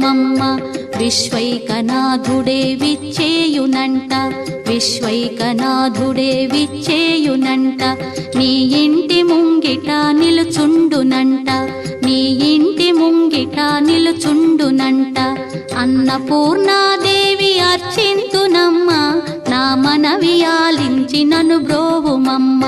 బ్రోవుమమ్మ. విశ్వైకనాథుడే విచ్చేయునంట, విశ్వైకనాథుడే విచ్చేయునంట. నీ ఇంటి ముంగిట నిలుచుండునంట, నీ ఇంటి ముంగిట నిలుచుండునంట. అన్నపూర్ణాదేవి అర్చింతునమ్మ, నా మనవి ఆలించి నన్ను బ్రోవుమమ్మ.